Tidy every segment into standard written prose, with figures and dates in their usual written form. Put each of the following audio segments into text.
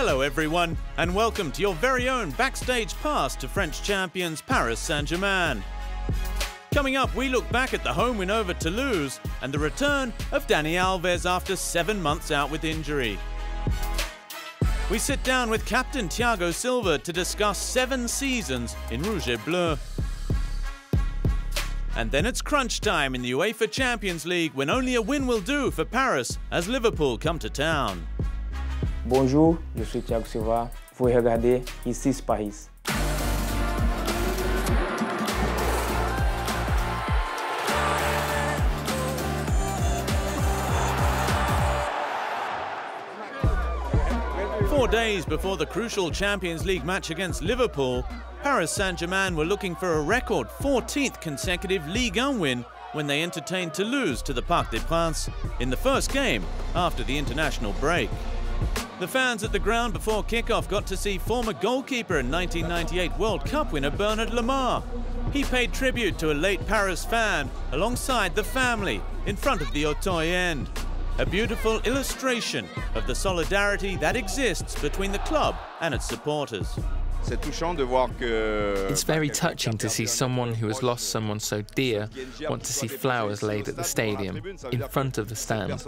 Hello everyone, and welcome to your very own backstage pass to French champions Paris Saint-Germain. Coming up, we look back at the home win over Toulouse and the return of Dani Alves after 7 months out with injury. We sit down with captain Thiago Silva to discuss 7 seasons in Rouge et Bleu. And then it's crunch time in the UEFA Champions League when only a win will do for Paris as Liverpool come to town. Bonjour, je suis Thiago Silva. Vous regardez ici Paris. Four days before the crucial Champions League match against Liverpool, Paris Saint-Germain were looking for a record 14th consecutive Ligue 1 win when they entertained Toulouse to the Parc des Princes in the first game after the international break. The fans at the ground before kickoff got to see former goalkeeper and 1998 World Cup winner Bernard Lamar. He paid tribute to a late Paris fan alongside the family in front of the Auteuil end. A beautiful illustration of the solidarity that exists between the club and its supporters. It's very touching to see someone who has lost someone so dear want to see flowers laid at the stadium, in front of the stand.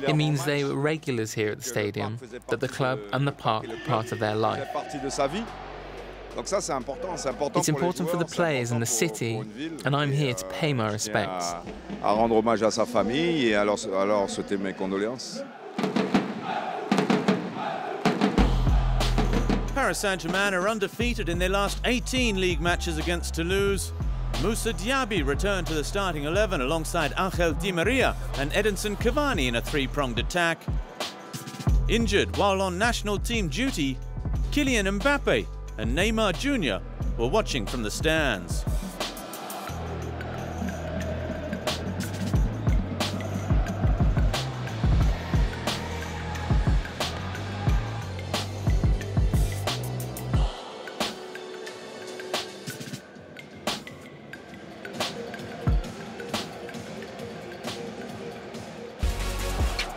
It means they were regulars here at the stadium, that the club and the park were part of their life. It's important for the players and the city, and I'm here to pay my respects. Paris Saint-Germain are undefeated in their last 18 league matches against Toulouse. Moussa Diaby returned to the starting 11 alongside Angel Di Maria and Edinson Cavani in a 3-pronged attack. Injured while on national team duty, Kylian Mbappe and Neymar Jr. were watching from the stands.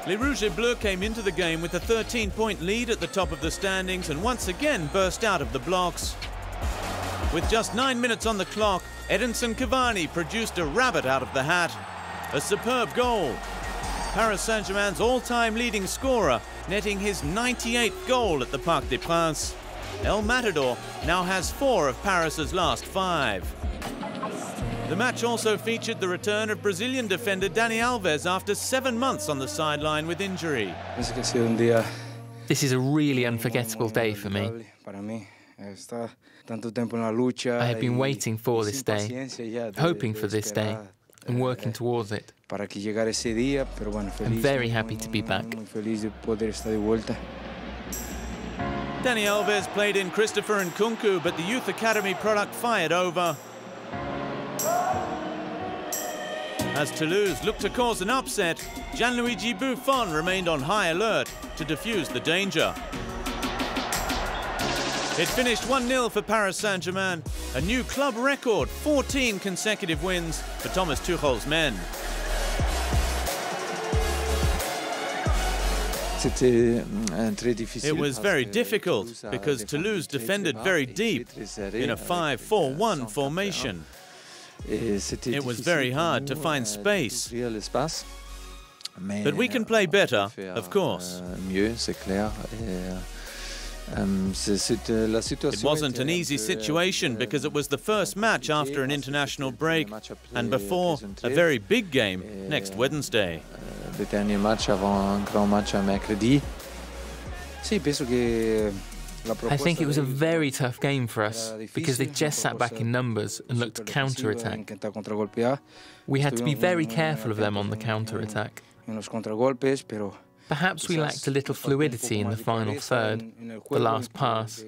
Les Rouges et Bleus came into the game with a 13-point lead at the top of the standings and once again burst out of the blocks. With just 9 minutes on the clock, Edinson Cavani produced a rabbit out of the hat. A superb goal. Paris Saint-Germain's all-time leading scorer, netting his 98th goal at the Parc des Princes. El Matador now has 4 of Paris's last 5. The match also featured the return of Brazilian defender Dani Alves after 7 months on the sideline with injury. This is a really unforgettable day for me. I have been waiting for this day, hoping for this day, and working towards it. I'm very happy to be back. Dani Alves played in Christopher Nkunku, but the youth academy product fired over. As Toulouse looked to cause an upset, Gianluigi Buffon remained on high alert to defuse the danger. It finished 1-0 for Paris Saint-Germain, a new club record, 14 consecutive wins for Thomas Tuchel's men. It was very difficult because Toulouse defended very deep in a 5-4-1 formation. It was very hard to find space. But we can play better, of course. It wasn't an easy situation because it was the first match after an international break and before a very big game next Wednesday. I think it was a very tough game for us because they just sat back in numbers and looked to counter-attack. We had to be very careful of them on the counter-attack. Perhaps we lacked a little fluidity in the final third, the last pass.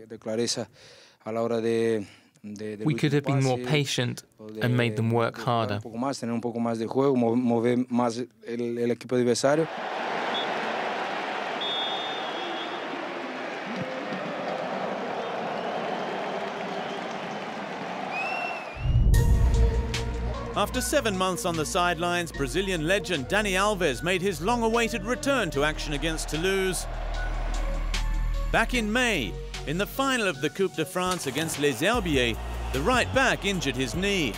We could have been more patient and made them work harder. After 7 months on the sidelines, Brazilian legend Dani Alves made his long-awaited return to action against Toulouse. Back in May, in the final of the Coupe de France against Les Herbiers, the right back injured his knee.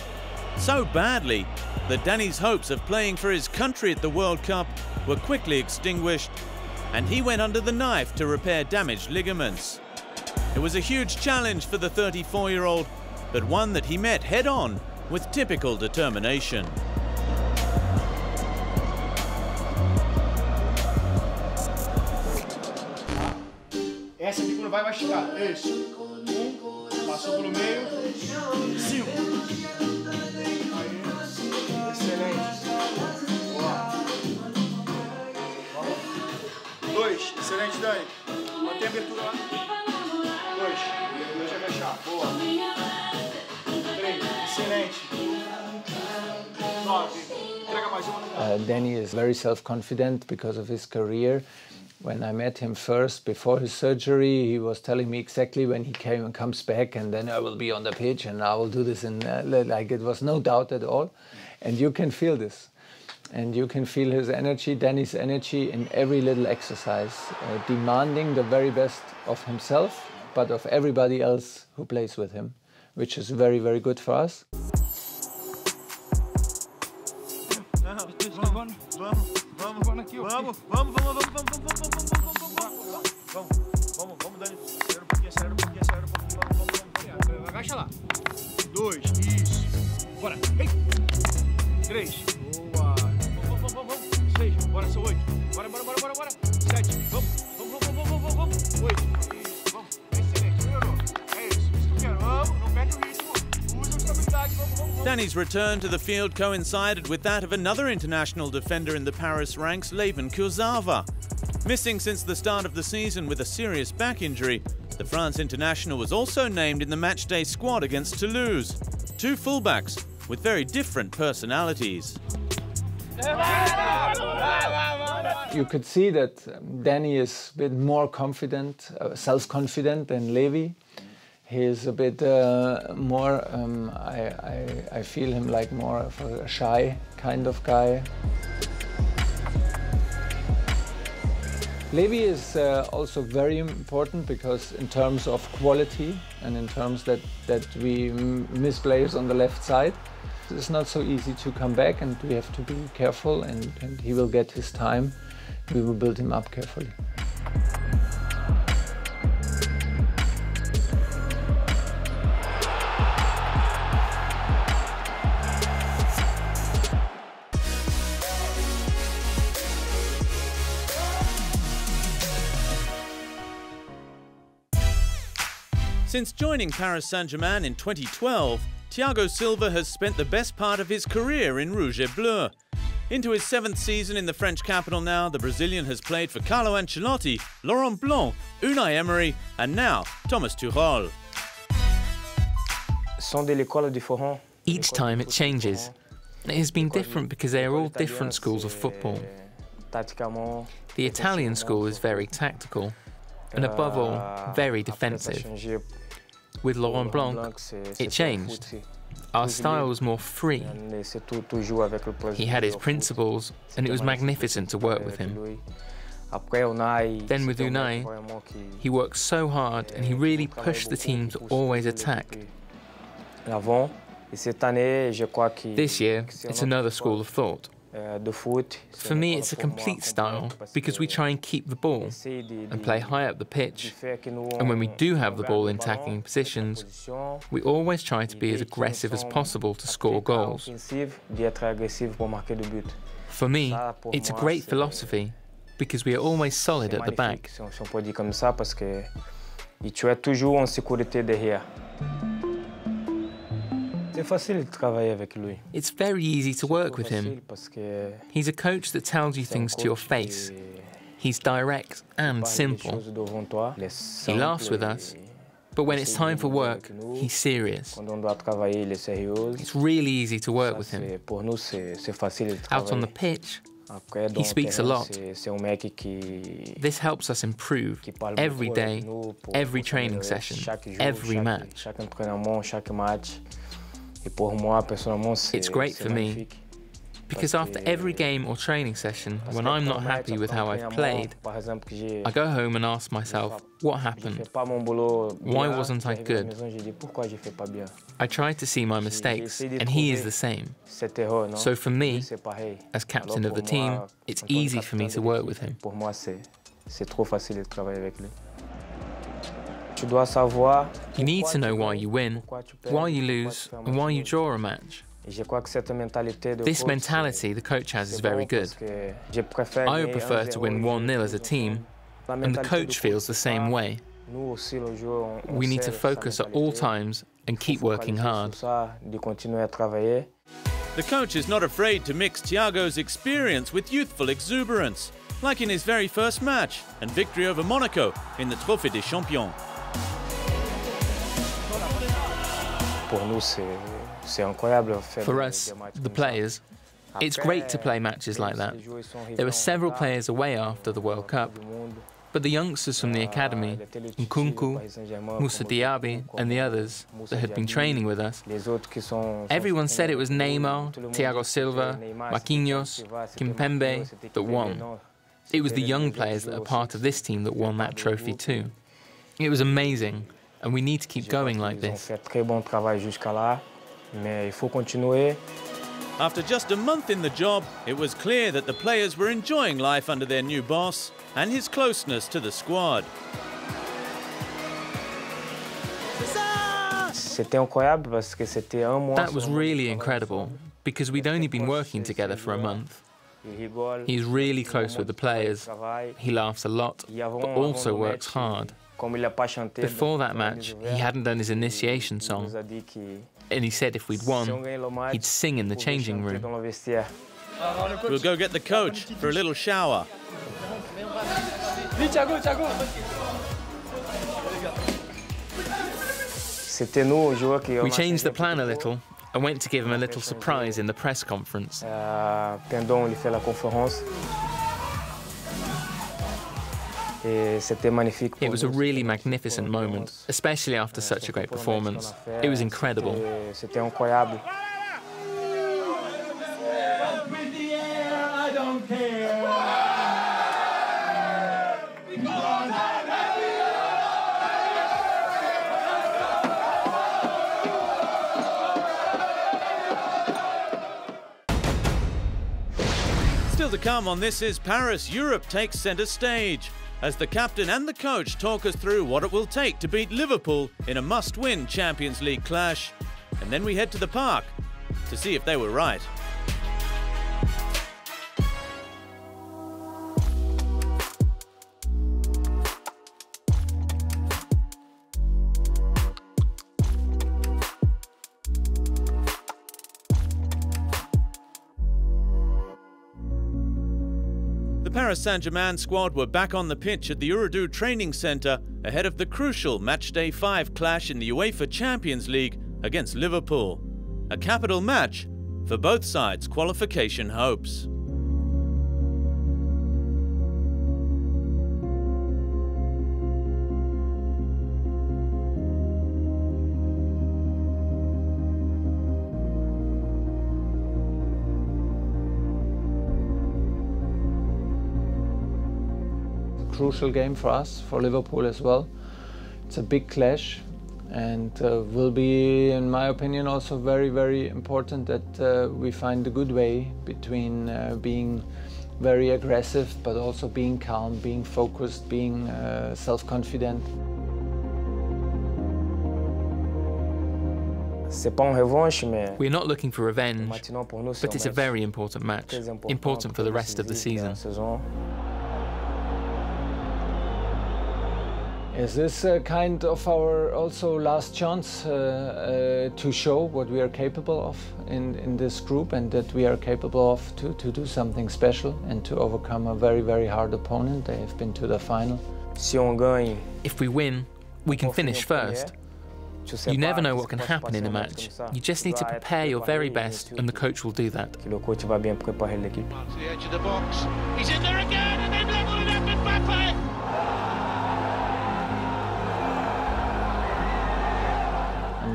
So badly that Danny's hopes of playing for his country at the World Cup were quickly extinguished, and he went under the knife to repair damaged ligaments. It was a huge challenge for the 34-year-old, but one that he met head-on with typical determination. Essa aqui quando vai esticar. Isso. Passou pelo meio. 5. Aí. Excelente. Boa. 2. Excelente, Dani. Mantém a abertura lá. 2. Deixa fechar. Boa. 3. Excelente. 9. Entrega mais uma. Danny is very self-confident because of his career. When I met him first, before his surgery, he was telling me exactly when he comes back, and then I will be on the pitch and I will do this, and like it was no doubt at all. And you can feel this. And you can feel his energy, Danny's energy, in every little exercise, demanding the very best of himself, but of everybody else who plays with him, which is very, very good for us. Agacha lá. 2, isso. Bora. 3. Boa. Vamos. 6. Bora, são 8. Bora. 7. Vamos. 8. Isso, vamos. Excelente, melhorou. É isso que eu quero. Vamos, não perde o ritmo. Usa a estabilidade. Vamos. Danny's return to the field coincided with that of another international defender in the Paris ranks, Layvin Kurzawa. Missing since the start of the season with a serious back injury, the France international was also named in the matchday squad against Toulouse. Two fullbacks with very different personalities. You could see that Danny is a bit more confident, self-confident than Levi. He is a bit more, I feel him like more of a shy kind of guy. Levi is also very important because in terms of quality and in terms that we miss players on the left side, it's not so easy to come back, and we have to be careful, and he will get his time. We will build him up carefully. Since joining Paris Saint-Germain in 2012, Thiago Silva has spent the best part of his career in Rouge et Bleu. Into his 7th season in the French capital now, the Brazilian has played for Carlo Ancelotti, Laurent Blanc, Unai Emery, and now Thomas Tuchel. Each time it changes. It has been different because they are all different schools of football. The Italian school is very tactical, and above all, very defensive. With Laurent Blanc, it changed. Our style was more free. He had his principles, and it was magnificent to work with him. Then with Unai, he worked so hard and he really pushed the team to always attack. This year, it's another school of thought. For me, it's a complete style because we try and keep the ball and play high up the pitch. And when we do have the ball in attacking positions, we always try to be as aggressive as possible to score goals. For me, it's a great philosophy because we are always solid at the back. It's very easy to work with him. He's a coach that tells you things to your face. He's direct and simple. He laughs with us, but when it's time for work, he's serious. It's really easy to work with him. Out on the pitch, he speaks a lot. This helps us improve every day, every training session, every match. It's great for me Because after every game or training session, when I'm not happy with how I've played, I go home and ask myself, what happened? Why wasn't I good? I try to see my mistakes, and he is the same. So for me, as captain of the team, it's easy for me to work with him. You need to know why you win, why you lose, and why you draw a match. This mentality the coach has is very good. I would prefer to win 1-0 as a team, and the coach feels the same way. We need to focus at all times and keep working hard. The coach is not afraid to mix Thiago's experience with youthful exuberance, like in his very first match and victory over Monaco in the Trophée des Champions. For us, the players, it's great to play matches like that. There were several players away after the World Cup, but the youngsters from the academy, Nkunku, Moussa Diaby and the others that had been training with us, everyone said it was Neymar, Thiago Silva, Marquinhos, Kimpembe that won. It was the young players that are part of this team that won that trophy too. It was amazing, and we need to keep going like this. After just a month in the job, it was clear that the players were enjoying life under their new boss and his closeness to the squad. That was really incredible, because we'd only been working together for a month. He's really close with the players, he laughs a lot, but also works hard. Before that match, he hadn't done his initiation song, and he said if we'd won, he'd sing in the changing room. We'll go get the coach for a little shower. We changed the plan a little and went to give him a little surprise in the press conference. It was a really magnificent moment, especially after such a great performance. It was incredible. Still to come on This Is Paris, Europe takes centre stage as the captain and the coach talk us through what it will take to beat Liverpool in a must-win Champions League clash. And then we head to the park to see if they were right. The Paris Saint-Germain squad were back on the pitch at the Ooredoo training centre ahead of the crucial Matchday 5 clash in the UEFA Champions League against Liverpool. A capital match for both sides' qualification hopes. Crucial game for us, for Liverpool as well. It's a big clash, and will be, in my opinion, also very, very important that we find a good way between being very aggressive, but also being calm, being focused, being self-confident. We're not looking for revenge, but it's a very important match, important for the rest of the season. Is this kind of our also last chance to show what we are capable of in this group, and that we are capable of to do something special and to overcome a very, very hard opponent? They have been to the final. If we win, we can finish first. You never know what can happen in a match. You just need to prepare your very best, and the coach will do that. To the edge of the box. He's in there again, and they've leveled it up with Mbappe.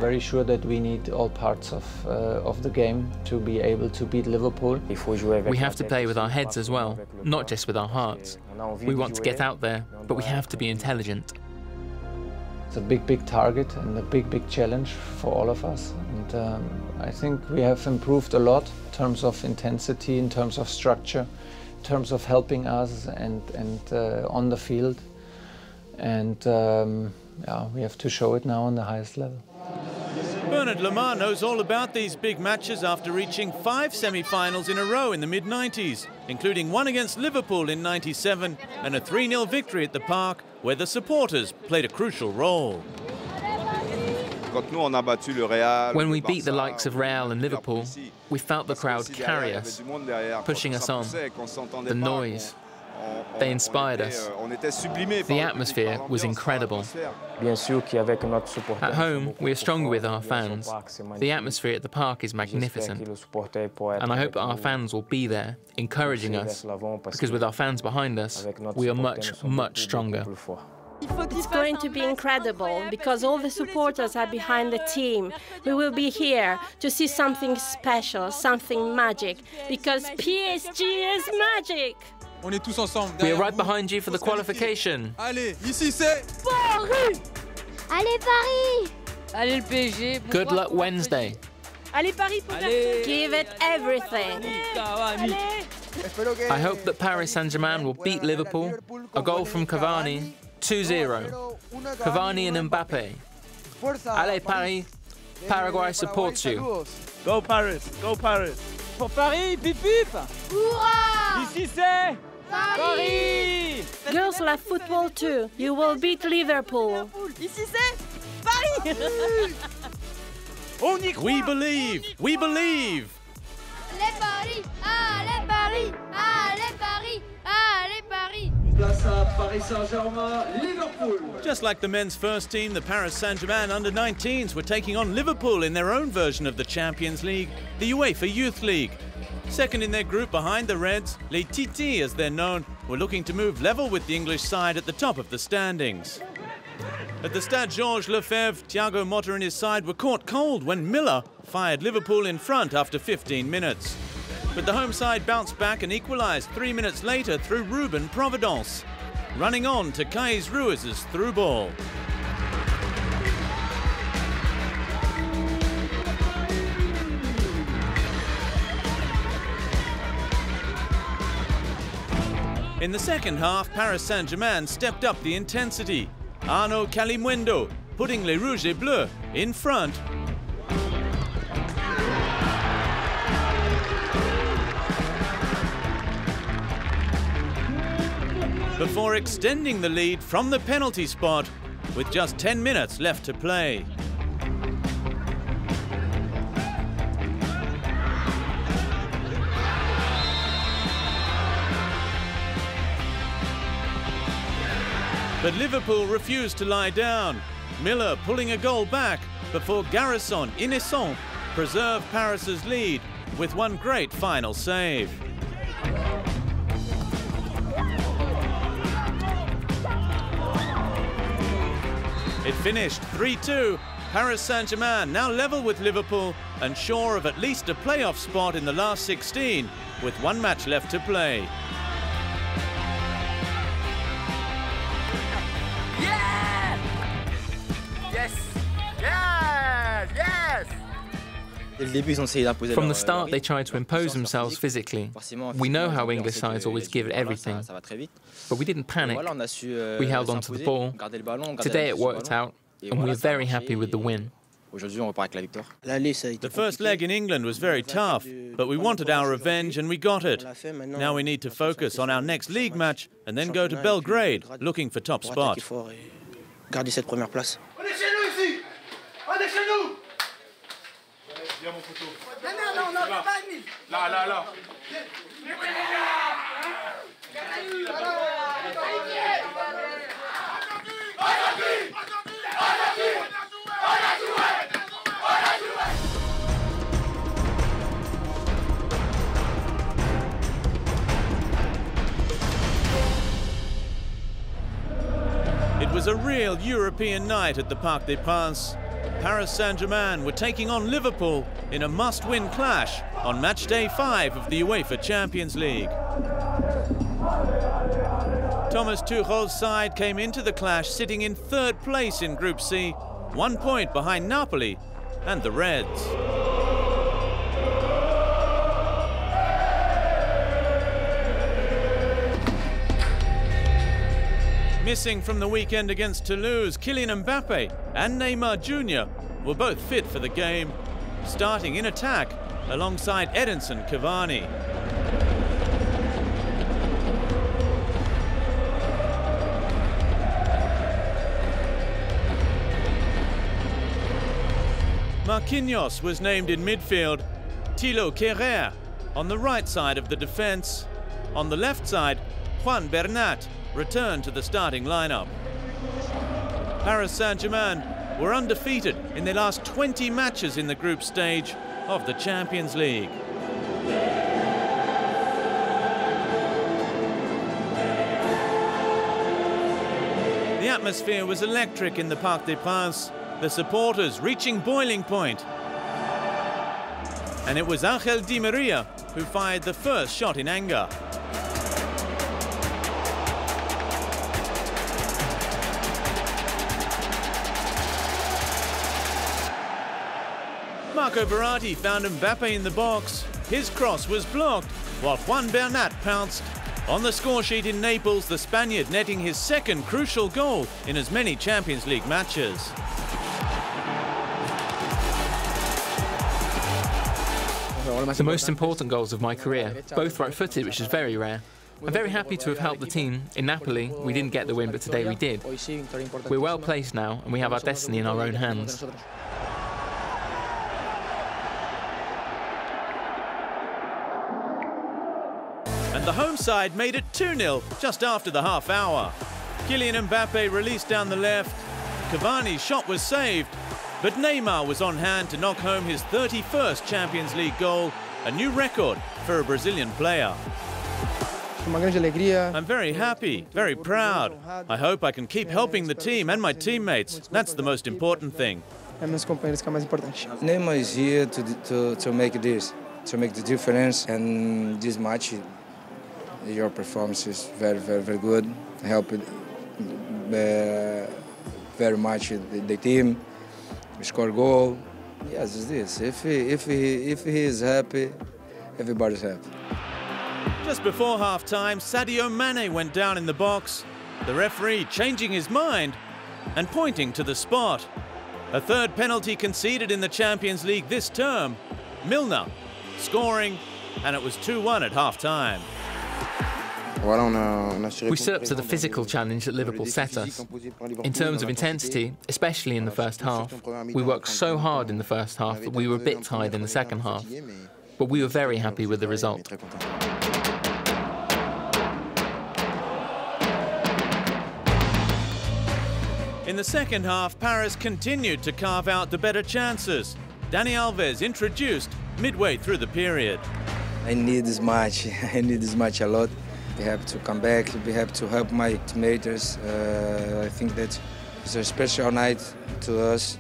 very sure that we need all parts of the game to be able to beat Liverpool. We have to play with our heads as well, not just with our hearts. We want to get out there, but we have to be intelligent. It's a big target and a big challenge for all of us. And I think we have improved a lot in terms of intensity, in terms of structure, in terms of helping us and on the field. And yeah, we have to show it now on the highest level. Bernard Lamar knows all about these big matches after reaching 5 semi-finals in a row in the mid-90s, including one against Liverpool in '97 and a 3-0 victory at the Park, where the supporters played a crucial role. When we beat the likes of Real and Liverpool, we felt the crowd carry us, pushing us on. The noise, they inspired us. The atmosphere was incredible. At home, we are stronger with our fans. The atmosphere at the Park is magnificent. And I hope that our fans will be there, encouraging us, because with our fans behind us, we are much stronger. It's going to be incredible because all the supporters are behind the team. We will be here to see something special, something magic, because PSG is magic. We are right behind you for the qualification. Allez, ici c'est Paris! Allez Paris! Allez le PSG. Good luck Wednesday. Allez Paris pour give it everything. I hope that Paris Saint-Germain will beat Liverpool. A goal from Cavani, 2-0. Cavani and Mbappe. Allez Paris, Paraguay supports you. Go Paris, go Paris. Pour Paris, pip pip. Hurrah! Ici c'est Paris! Girls love football too. You will beat Liverpool. Ici c'est Paris! On y croit. We believe! We believe! Allez Paris! Allez Paris! Allez Paris! Allez Paris! Place à Paris Saint-Germain, Liverpool. Just like the men's first team, the Paris Saint-Germain under-19s were taking on Liverpool in their own version of the Champions League, the UEFA Youth League. Second in their group behind the Reds, Les Titis as they're known, were looking to move level with the English side at the top of the standings. At the Stade Georges Lefebvre, Thiago Motta and his side were caught cold when Miller fired Liverpool in front after 15 minutes. But the home side bounced back and equalised 3 minutes later through Ruben Providence, running on to Kais Ruiz's through ball. In the second half, Paris Saint-Germain stepped up the intensity. Arnaud Calimundo putting Les Rouges et Bleus in front. Before extending the lead from the penalty spot with just 10 minutes left to play. But Liverpool refused to lie down. Miller pulling a goal back before Garrison Innocent preserved Paris's lead with one great final save. It finished 3-2. Paris Saint-Germain now level with Liverpool and sure of at least a playoff spot in the last 16 with one match left to play. From the start, they tried to impose themselves physically. We know how English sides always give it everything. But we didn't panic. We held on to the ball. Today it worked out, and we're very happy with the win. The first leg in England was very tough, but we wanted our revenge and we got it. Now we need to focus on our next league match and then go to Belgrade, looking for top spot. Garder cette première place. On est chez nous ici. On est chez nous. Viens mon photo. Non, pas admis. Là. It was a real European night at the Parc des Princes. Paris Saint-Germain were taking on Liverpool in a must-win clash on match day 5 of the UEFA Champions League. Thomas Tuchel's side came into the clash sitting in 3rd place in Group C, 1 point behind Napoli and the Reds. Missing from the weekend against Toulouse, Kylian Mbappe and Neymar Jr. were both fit for the game, starting in attack alongside Edinson Cavani. Marquinhos was named in midfield, Thilo Kehrer on the right side of the defence. On the left side, Juan Bernat returned to the starting lineup. Paris Saint-Germain were undefeated in their last 20 matches in the group stage of the Champions League. The atmosphere was electric in the Parc des Princes, the supporters reaching boiling point. And it was Angel Di Maria who fired the first shot in anger. Marco Verratti found Mbappe in the box. His cross was blocked, while Juan Bernat pounced. On the score sheet in Naples, the Spaniard netting his 2nd crucial goal in as many Champions League matches. The most important goals of my career, both right-footed, which is very rare. I'm very happy to have helped the team. In Napoli, we didn't get the win, but today we did. We're well placed now, and we have our destiny in our own hands. And the home side made it 2-0 just after the half hour. Kylian Mbappe released down the left. Cavani's shot was saved, but Neymar was on hand to knock home his 31st Champions League goal, a new record for a Brazilian player. I'm very happy, very proud. I hope I can keep helping the team and my teammates. That's the most important thing. Neymar is here to make this, to make the difference, and this match, your performance is very, very, very good. Helped very much the team. We score goal. Yes, it's this. If he is happy, everybody's happy. Just before half-time, Sadio Mane went down in the box. The referee changing his mind and pointing to the spot. A 3rd penalty conceded in the Champions League this term. Milner scoring, and it was 2-1 at half-time. We stood up to the physical challenge that Liverpool set us. In terms of intensity, especially in the first half, we worked so hard in the first half that we were a bit tired in the second half. But we were very happy with the result. In the second half, Paris continued to carve out the better chances. Dani Alves introduced midway through the period. I need this match. I need this match a lot. We have to come back. We have to help my teammates. I think that it's a special night to us,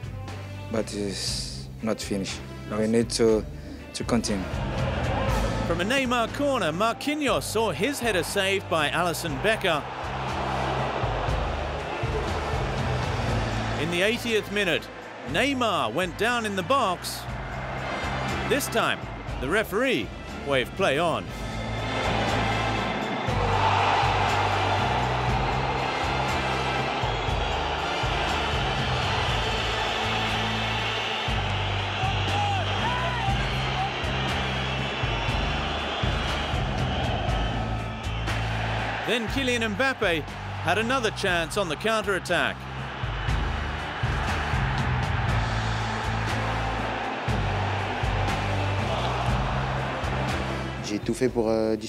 but it's not finished. We need to continue. From a Neymar corner, Marquinhos saw his header saved by Alisson Becker. In the 80th minute, Neymar went down in the box. This time, the referee waved play on. Then Kylian Mbappe had another chance on the counter-attack.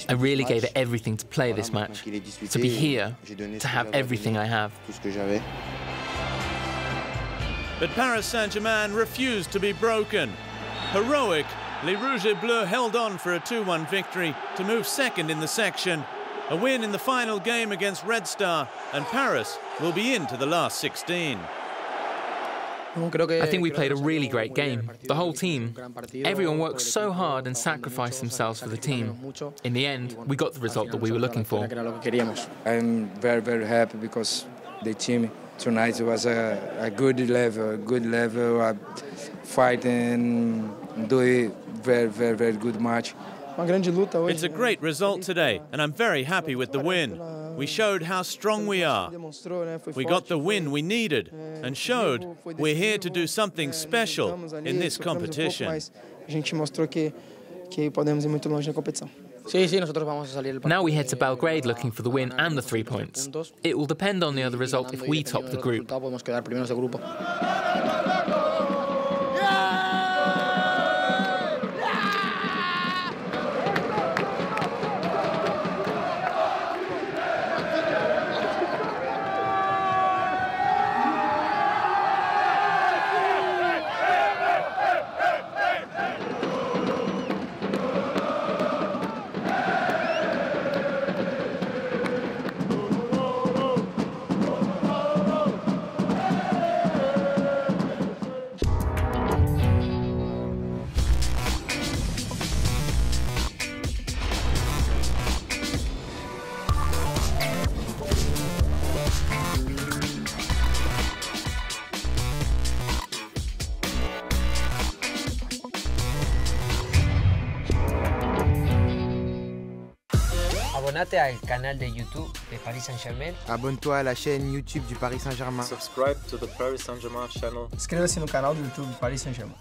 I really gave it everything to play this match, to be here, to have everything I have. But Paris Saint-Germain refused to be broken. Heroic, Les Rouges et Bleus held on for a 2-1 victory to move 2nd in the section. A win in the final game against Red Star, and Paris will be into the last 16. I think we played a really great game, the whole team. Everyone worked so hard and sacrificed themselves for the team. In the end, we got the result that we were looking for. I'm very, very happy because the team tonight was a good level, fighting, doing very, very, very good match. It's a great result today, and I'm very happy with the win. We showed how strong we are. We got the win we needed and showed we're here to do something special in this competition. Now we head to Belgrade looking for the win and the 3 points. It will depend on the other result if we top the group. Abonnate al canal de YouTube de Paris Saint-Germain. Abonne-toi à la chaîne YouTube du Paris Saint-Germain. Subscribe to the Paris Saint-Germain channel. Inscreva-se no canal do YouTube do Paris Saint-Germain.